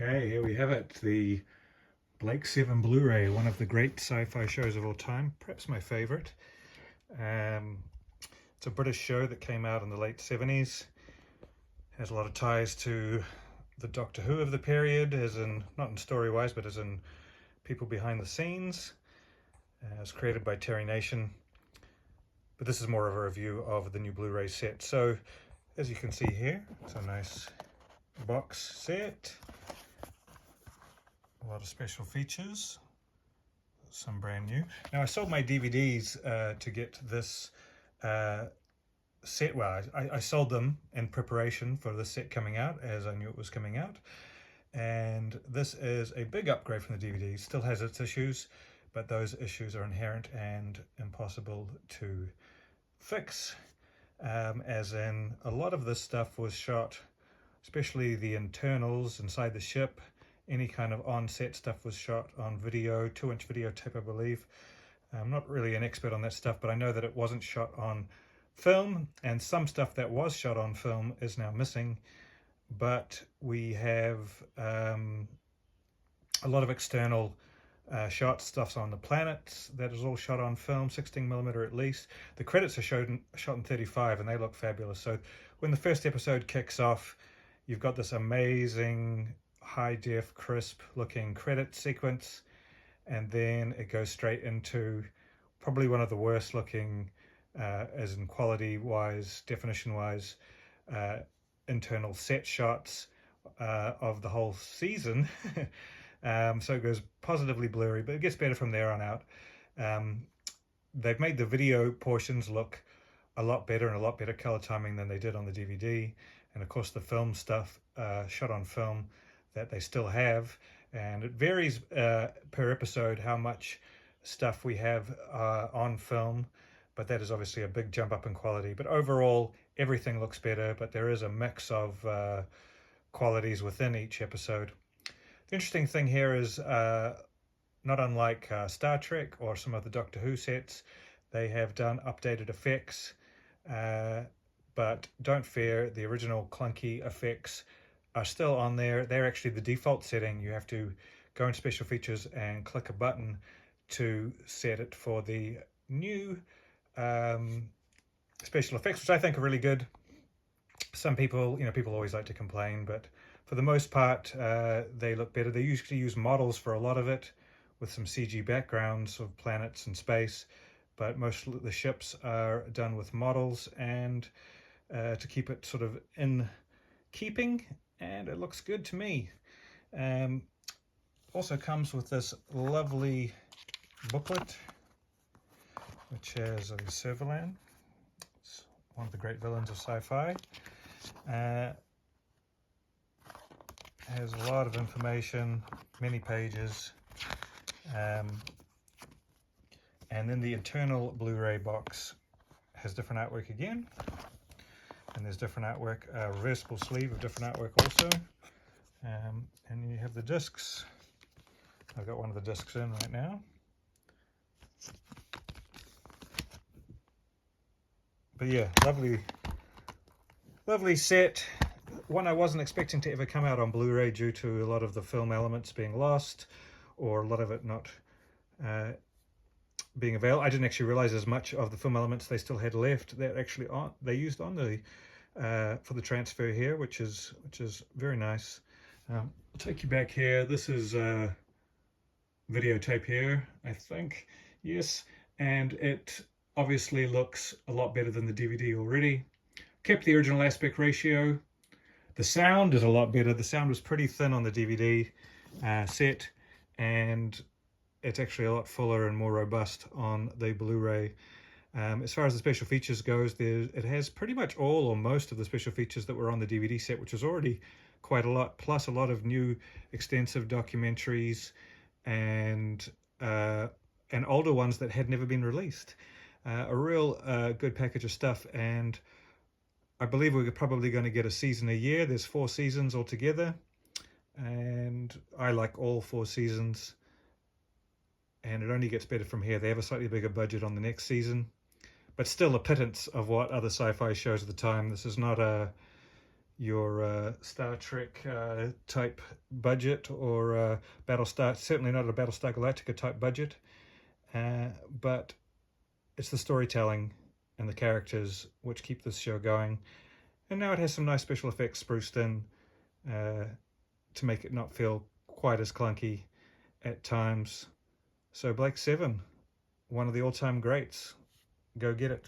Okay, here we have it, the Blake 7 Blu-ray, one of the great sci-fi shows of all time, perhaps my favorite. It's a British show that came out in the late 70s, has a lot of ties to the Doctor Who of the period, as in, not in story-wise, but as in people behind the scenes. It was created by Terry Nation, but this is more of a review of the new Blu-ray set. So, as you can see here, it's a nice box set. A lot of special features, some brand new. Now I sold my DVDs to get this set. Well, I sold them in preparation for the set coming out, as I knew it was coming out. And this is a big upgrade from the DVD. Still has its issues, but those issues are inherent and impossible to fix. As in, a lot of this stuff was shot, especially the internals inside the ship. Any kind of on-set stuff was shot on video, 2-inch videotape, I believe. I'm not really an expert on that stuff, but I know that it wasn't shot on film, and some stuff that was shot on film is now missing. But we have a lot of external shot stuffs on the planets that is all shot on film, 16mm at least. The credits are shot in 35, and they look fabulous. So when the first episode kicks off, you've got this amazing high-def, crisp-looking credit sequence, and then it goes straight into probably one of the worst-looking, as in quality-wise, definition-wise, internal set shots of the whole season. So it goes positively blurry, but it gets better from there on out. They've made the video portions look a lot better and a lot better color timing than they did on the DVD, and of course the film stuff shot on film that they still have, and it varies per episode how much stuff we have on film, but that is obviously a big jump up in quality. But overall everything looks better, but there is a mix of qualities within each episode. The interesting thing here is not unlike Star Trek or some of the Doctor Who sets, they have done updated effects, but don't fear, the original clunky effects are still on there. They're actually the default setting. You have to go into special features and click a button to set it for the new special effects, which I think are really good. Some people, people always like to complain, but for the most part, they look better. They usually use models for a lot of it, with some CG backgrounds of planets and space, but most of the ships are done with models, and to keep it sort of in keeping, and it looks good to me. Also comes with this lovely booklet, which has Servalan. It's one of the great villains of sci-fi. Has a lot of information, many pages, and then the internal Blu-ray box has different artwork again. And there's different artwork, reversible sleeve of different artwork also. And you have the discs. I've got one of the discs in right now. But yeah, lovely set. One I wasn't expecting to ever come out on Blu-ray due to a lot of the film elements being lost, or a lot of it not being available. I didn't actually realize as much of the film elements they still had left that actually they used on the for the transfer here, which is very nice. I'll take you back here. This is videotape here, I think. Yes, and it obviously looks a lot better than the DVD already. Kept the original aspect ratio. The sound is a lot better. The sound was pretty thin on the DVD set, and it's actually a lot fuller and more robust on the Blu-ray. As far as the special features goes, it has pretty much all or most of the special features that were on the DVD set, which was already quite a lot, plus a lot of new extensive documentaries and older ones that had never been released. A real good package of stuff, and I believe we're probably going to get a season a year. There's 4 seasons altogether, and I like all 4 seasons. And it only gets better from here. They have a slightly bigger budget on the next season, but still a pittance of what other sci-fi shows at the time. This is not a, your Star Trek type budget, or Battlestar, certainly not a Battlestar Galactica type budget, but it's the storytelling and the characters which keep this show going. And now it has some nice special effects spruced in to make it not feel quite as clunky at times. So Blake 7, one of the all-time greats. Go get it.